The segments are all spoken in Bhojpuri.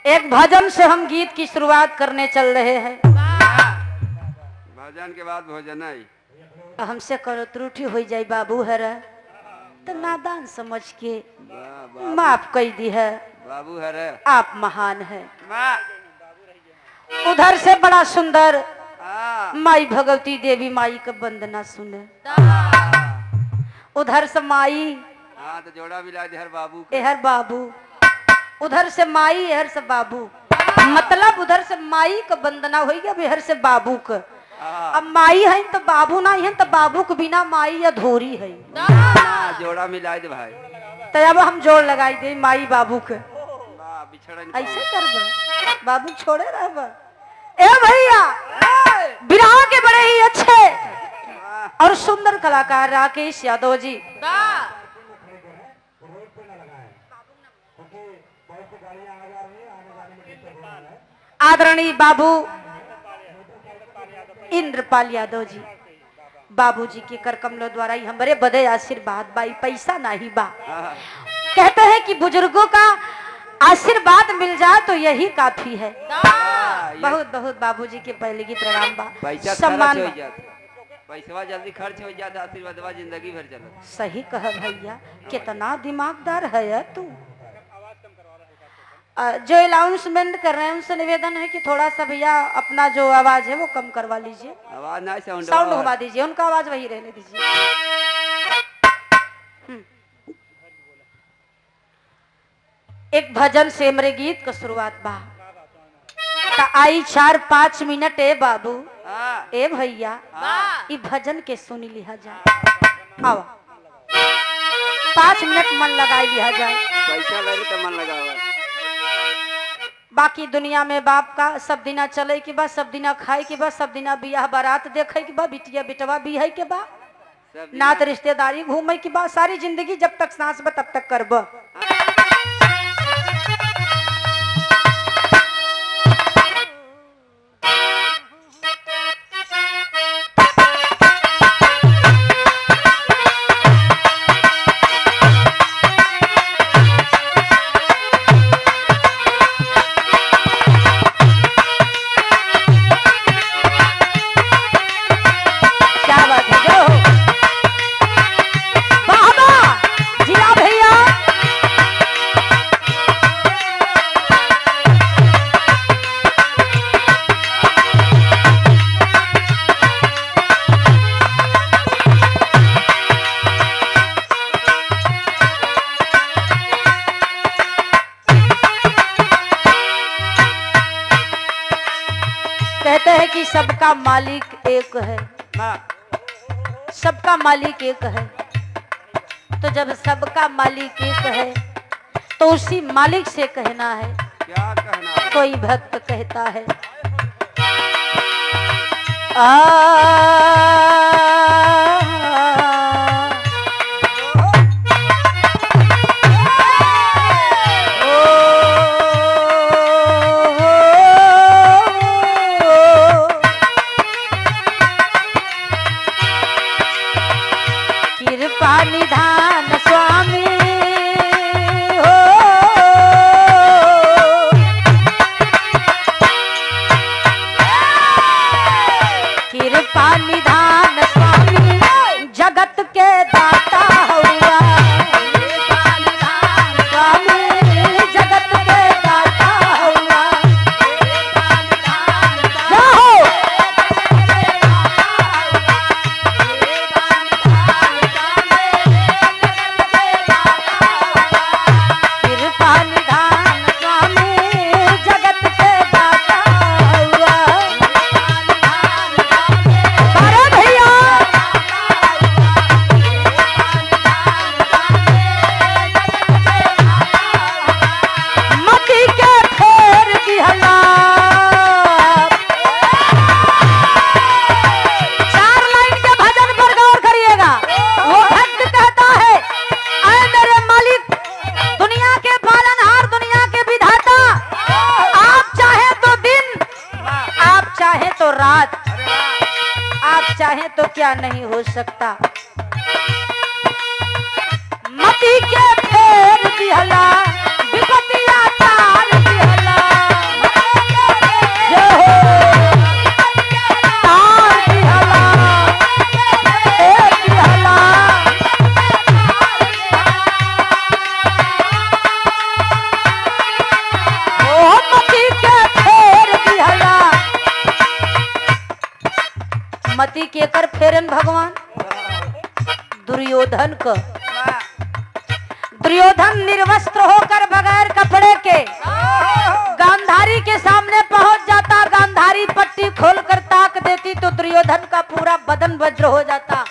एक भजन से हम गीत की शुरुआत करने चल रहे हैं। भजन के बाद भोजन आई हमसे करो त्रुटि हो जाए बाबू है तो नादान समझ के माफ कर दी है। बाबू है आप महान है। उधर से बड़ा सुंदर माई भगवती देवी माई का वंदना सुने। उधर से माई तो जोड़ा मिला दे हर बाबू हर बाबू, उधर से माई हर से बाबू, मतलब उधर से माई का वंदना हो गया बिहर से बाबू का। अब माई है तो बाबू नहीं है तो बाबू के बिना माई अधूरी है। जोड़ा मिला दे भाई तो अब हम जोड़ लगाई दे माई बाबू के। ऐसे कर बाबू छोड़े रह। ए भैया बिरहा के बड़े ही अच्छे और सुंदर कलाकार राकेश यादव जी। आदरणीय बाबू इंद्रपाल यादव जी, बाबूजी के कर कमलों द्वारा ही हमारे बदे आशीर्वाद बाई पैसा नहीं बा। कहते हैं कि बुजुर्गों का आशीर्वाद मिल जाए तो यही काफी है। बहुत बहुत बाबूजी के पहले की प्रणाम बा, सम्मान बा। पैसा जल्दी खर्च हो जाता, आशीर्वाद जिंदगी भर चला। सही कहा भैया, कितना दिमागदार है तू। जो अनाउंसमेंट कर रहे हैं उनसे निवेदन है कि थोड़ा सा भैया अपना जो आवाज है वो कम करवा लीजिए, आवाज ना साउंड घुमा दीजिए, उनका आवाज वही रहने दीजिए। एक भजन से मेरे गीत का शुरुआत बा आई 4-5 मिनट ए बाबू ए भैया ई भजन के सुनी लिहा जाए। आओ 5 मिनट मन लगाई लिहा जाए। पैसा लगे तो मन लगावा। बाकी दुनिया में बाप का सब दिना चले के बाद, सब दिना खाए के बाद, सब दिना बियाह बारात देखे के बाद, बिटिया बिटवा भी है के बाद, नात रिश्तेदारी घूमे के बाद, सारी जिंदगी जब तक सांस बा तब तक करब। कहते हैं कि सबका मालिक एक है, सबका मालिक एक है। तो जब सबका मालिक एक है तो उसी मालिक से कहना है। क्या कहना? कोई भक्त कहता है निधान स्वामी हो, कृपा निधान स्वामी जगत के दाता हुआ। स्वामी जगत के दाता हुआ। तो रात, आप चाहें तो क्या नहीं हो सकता। मती के फेर दिहला दुर्योधन को। वाह, दुर्योधन निर्वस्त्र होकर बगैर कपड़े के गांधारी के सामने पहुंच जाता। गांधारी पट्टी खोलकर ताक देती तो दुर्योधन का पूरा बदन वज्र हो जाता।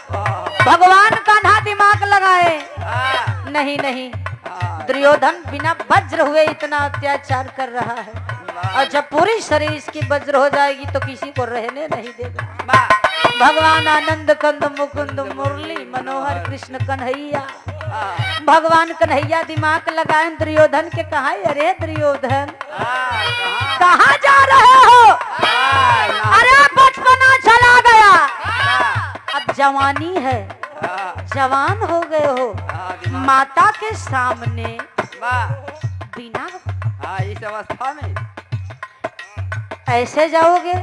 भगवान का ना दिमाग लगाए, वाह, नहीं नहीं, हाँ, दुर्योधन बिना वज्र हुए इतना अत्याचार कर रहा है, वाह, और जब पूरी शरीर इसकी वज्र हो जाएगी तो किसी को रहने नहीं देगा। वाह, भगवान आनंद कंद मुकुंद मुरली मनोहर कृष्ण कन्हैया। हाँ, भगवान कन्हैया दिमाग लगाए दुर्योधन के, कहा अरे दुर्योधन हाँ, कहाँ जा रहे हो? कहाँ? अरे बचपना चला गया, हाँ, अब जवानी है, हाँ, जवान हो गए हो, हाँ, दिमाग- माता के सामने वाह, बिना हाँ, इस अवस्था में ऐसे जाओगे,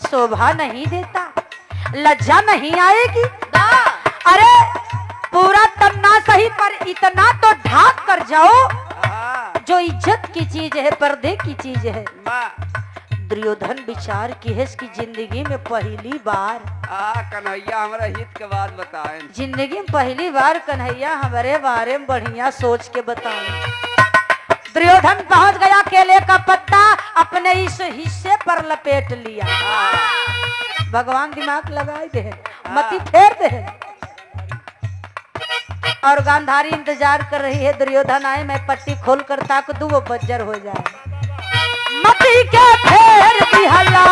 शोभा नहीं देता, लज्जा नहीं आएगी। अरे पूरा तन्ना सही पर इतना तो ढाक कर जाओ हाँ, जो इज्जत की चीज है, पर्दे की चीज है। वाह, दुर्योधन विचार की है इसकी जिंदगी में पहली बार, कन्हैया हमारा हित के बात बताए। जिंदगी में पहली बार कन्हैया हमारे बारे में बढ़िया सोच के बताए। दुर्योधन पहुंच गया, केले का पत्ता अपने इस हिस्से पर लपेट लिया। भगवान दिमाग लगाए दे, मति फेर दे। और गांधारी इंतजार कर रही है दुर्योधन आए, मैं पट्टी खोल कर ताक दूं वो बज्जर हो जाए। मति के फेर दिहला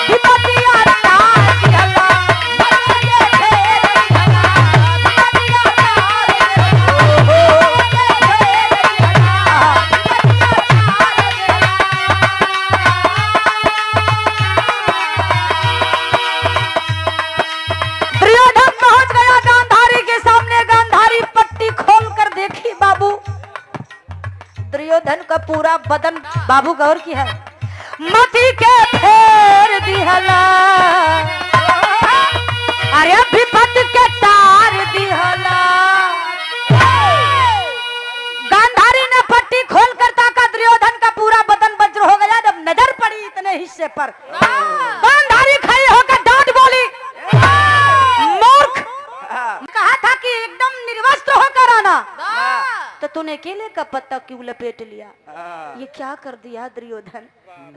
विपतिया तार दिहला, मति के फेर दिहला विपतिया तार दिहला, मति के फेर दिहला विपतिया तार दिहला। दुर्योधन पहुंच गया गांधारी के सामने। गांधारी पट्टी खोल कर देखी बाबू, दुर्योधन का पूरा बदन, बाबू गौर की है, मति के फेर दिहला, अरे विपत के तार दिहला। गांधारी ने पट्टी खोल कर ताका, दुर्योधन का पूरा बदन वज्र हो गया। जब नजर पड़ी इतने हिस्से पर, गांधारी खड़ी होकर डांट बोली, मूर्ख, कहा था कि एकदम निर्वस्त्र होकर आना, तो तूने केले का पत्ता क्यों लपेट लिया? ये क्या कर दिया दुर्योधन?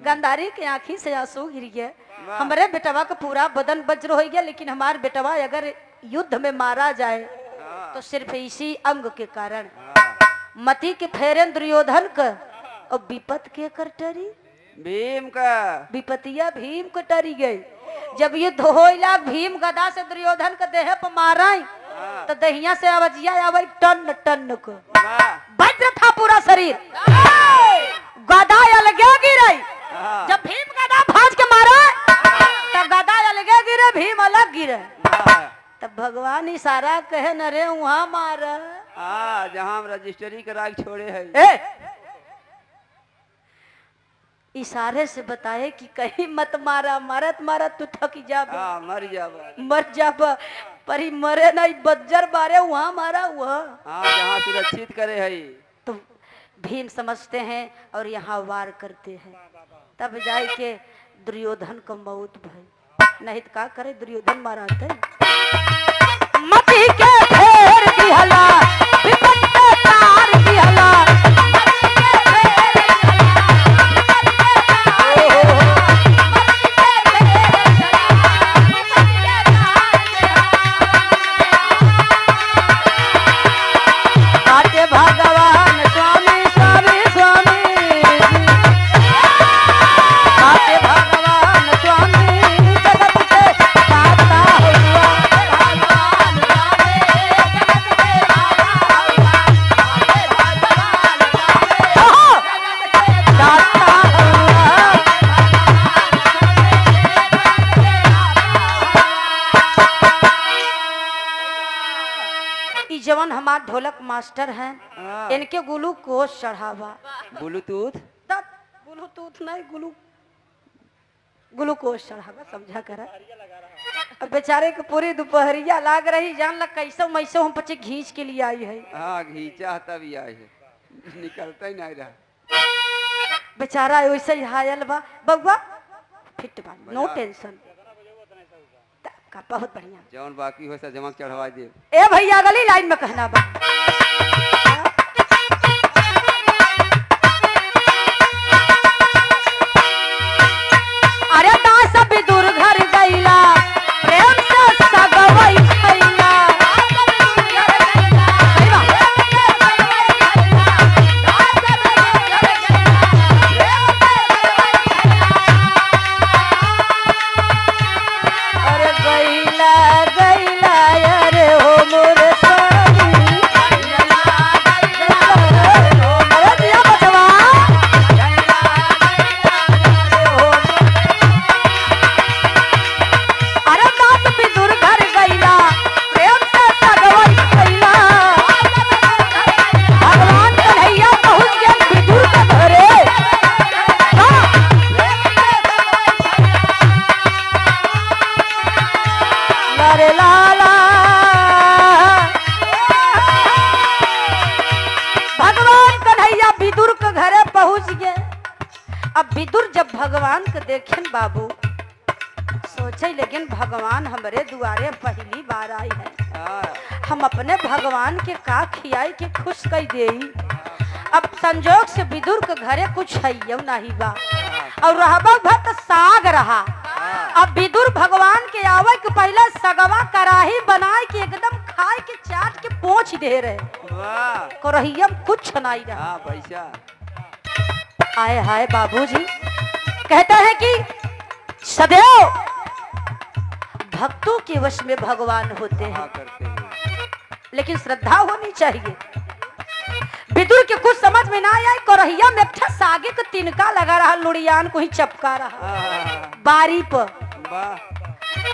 गांधारी की आंखी से आंसू गिर गए। हमारे बेटवा का पूरा बदन वज्र हो गया, लेकिन हमारे बेटवा अगर युद्ध में मारा जाए तो सिर्फ इसी अंग के कारण। मति के फेरन दुर्योधन का, और विपत के करटरी भीम का, विपतिया भीम को टरी गई। जब युद्ध होइला, भीम गदा से दुर्योधन के देह पर मारा तो दहिया से आवाजिया आवे टन टन को, वाह, वज्र था पूरा शरीर, गदा अलगे गिरे। हाँ, जब भीम गदा भांज के मारा तब गदा अलगे गिरे, भीम अलग गिरे। वाह, तब भगवान इशारा कहे न रे वहां मारा। जहाँ हम रजिस्ट्री करा के छोड़े है। ए, इशारे से बताए कि कहीं मत मारा, मारत मारत तू थक जाब, मर जाब, मर जाब, पर ही मरे नहीं, बज्जर बारे वहां मारा हुआ। जहाँ सुरक्षित करे है। तो भीम समझते हैं और यहाँ वार करते हैं। तब जाए के दुर्योधन को मौत भई, नहीं तो का करे, दुर्योधन मारा थे। मति के फेर दिहला विपत के तार दिहला, भगवान स्वामी स्वामी स्वामी, आते भगवान स्वामी जगत के दाता हुआ, भगवान स्वामी जगत के दाता हुआ, आते भगवान स्वामी जगत के दाता हुआ। ई जवन हमार ढोलक मास्टर हैं, इनके ग्लूकोज चढ़ावा, ब्लूटूथ, ब्लूटूथ नहीं, ग्लूकोज चढ़ावा, समझा कर। अब बेचारे के पूरी दोपहरिया लाग रही, जान लग कैसे मैसे हम पचे घींच के लिए आई है। घींचा तभी आई है, निकलता ही नहीं रहा। बेचारा वैसे ही हायल बा, बउआ फिट बा, नो टेंशन। का बहुत बढ़िया। जौन बाकी हो सब जमा चढ़वा दे। ए भैया अगली लाइन में कहना बा, अरे दास विदुर घर गईला प्रेम से सगवई खैला। अरे गईला गईला अरे हो मोर स्वामी, अरे दिया बचवा। अरे दास विदुर घर गईला प्रेम से सगवई खैला। भगवान कन्हैया पहुंच गए विदुर के घरे। अरे लाला भगवान कन्हैया विदुर के घरे पहुंच गए। अब विदुर जब भगवान के देखें बाबू सोचे, लेकिन भगवान हमरे दुआरे पहली बार आई है, हम अपने भगवान के का खियाई के खुश कर देई। अब संजोग से विदुर के घरे कुछ है नहीं बा और रहबा भत साग रहा। अब विदुर भगवान के आवे के पहले सगवा कराही बनाए के एकदम खाए के चाट के पोंछ दे रहे। वाह करहिया कुछ नहीं रहा। हाँ पैसा आए हाय बाबूजी कहते हैं कि सदैव भक्तों के वश में भगवान होते हैं, करते हैं। लेकिन श्रद्धा होनी चाहिए। विदुर के कुछ समझ में ना आया, करहिया में अच्छा सागे का तिनका लगा रहा, लुड़ियान को ही चपका रहा बारी पर। वाह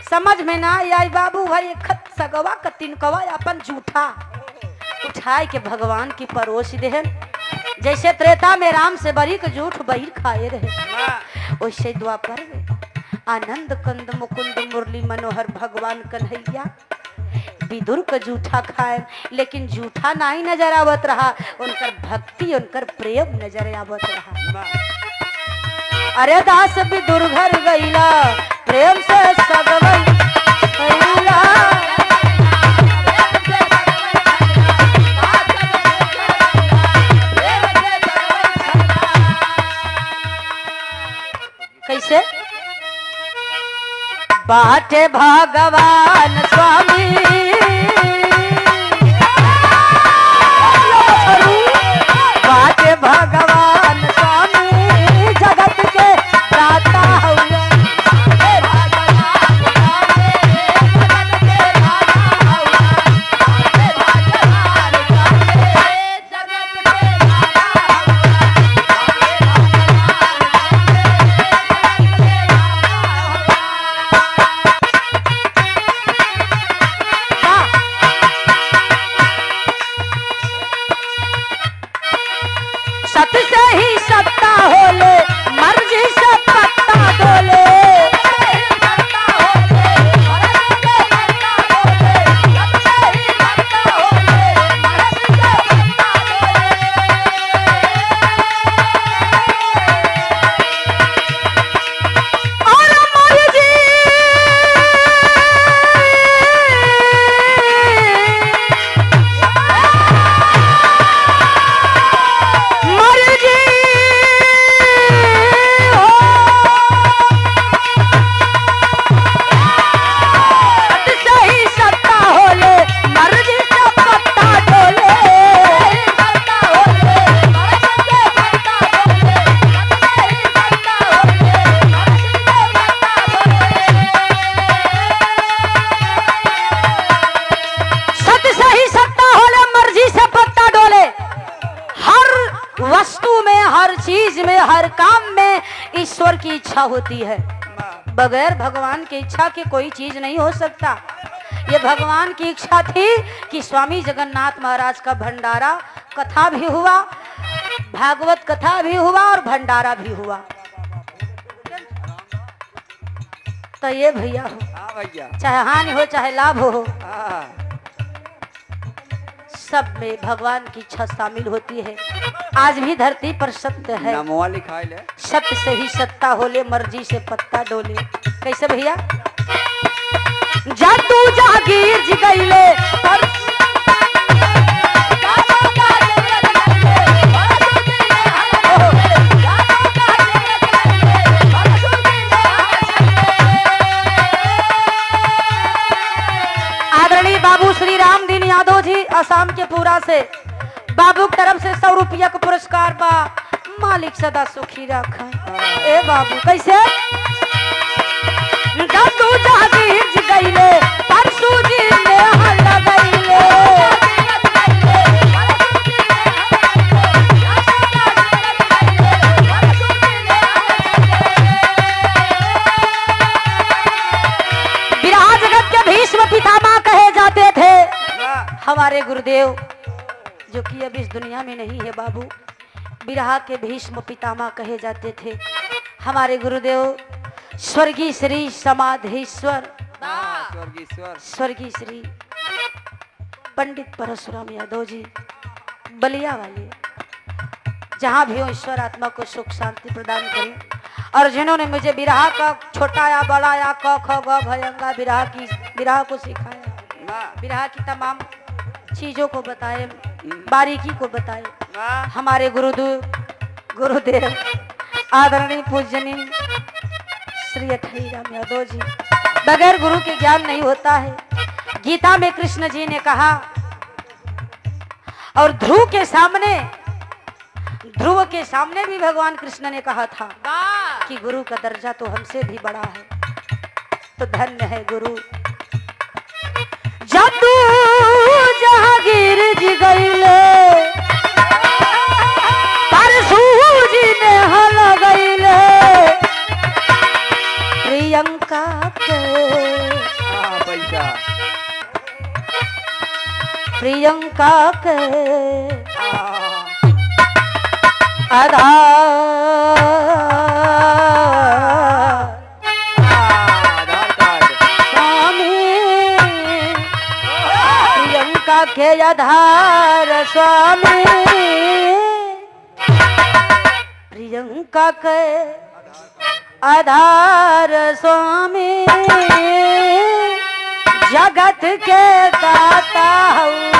समझ में ना आई बाबू भाई एक सगवा का तिनकवा अपन जूठा उठाए के भगवान की परोस देहन। जैसे त्रेता में राम से बरी के जूठ बहिर खाए रहे, वैसे द्वापर में आनंद कंद मुकुंद मुरली मनोहर भगवान कन्हैया विदुर का जूठा खाए, लेकिन जूठा नहीं नजर आवत रहा, उनकर भक्ति उनकर प्रेम नजर आवत रहा। अरे दास विदुर घर गईला प्रेम से सगवई खैला। कैसे बाटे भगवान स्वामी, बाटे भगवान स्वामी जगत के दाता हुआ। सत से ही सत्ता होले मर्जी से पत्ता डोले। हर चीज में हर काम में ईश्वर की इच्छा होती है। बगैर भगवान की इच्छा के कोई चीज नहीं हो सकता। ये भगवान की इच्छा थी कि स्वामी जगन्नाथ महाराज का भंडारा कथा भी हुआ, भागवत कथा भी हुआ और भंडारा भी हुआ। तो ये भैया हो चाहे हानि हो चाहे लाभ हो, सब में भगवान की इच्छा शामिल होती है। आज भी धरती पर सत्य है, सत्य से ही सत्ता होले, मर्जी से पत्ता डोले। कैसे भैया? जादू जागीर जी गईले पर आदरणीय बाबू श्री राम दीन यादव जी असम के पूरा से बाबू की तरफ से 100 रुपया का पुरस्कार बा। मालिक सदा सुखी रखा। ए बाबू कैसे जादू जागीर जी गईले परसू जी ने हल्ला गईले विराह जगत के भीष्म पितामह कहे जाते थे। हमारे गुरुदेव जो कि अब इस दुनिया में नहीं है बाबू, विराह के भीष्म पितामह कहे जाते थे। हमारे गुरुदेव स्वर्गीय श्री समाधेश्वर स्वर्गीय श्री पंडित परशुराम यादव जी बलिया वाले, जहाँ भी हो ईश्वर आत्मा को सुख शांति प्रदान करें। और जिन्होंने मुझे विराह का छोटा या बड़ा या क ख ग भयंगा विराह को सिखाया, विराह की तमाम चीजों को बताए, बारीकी को बताए। हमारे गुरुदेव आदरणीय पूजनीय श्री अठई राम यादव जी, बगैर गुरु के ज्ञान नहीं होता है। गीता में कृष्ण जी ने कहा और ध्रुव के सामने भी भगवान कृष्ण ने कहा था कि गुरु का दर्जा तो हमसे भी बड़ा है। तो धन्य है गुरु। जादू जहांगीर जी गईले परसू जी ने हल गईले प्रियंका के प्रियंका के आधार के आधार स्वामी प्रियंका के आधार स्वामी जगत के दाता हूँ।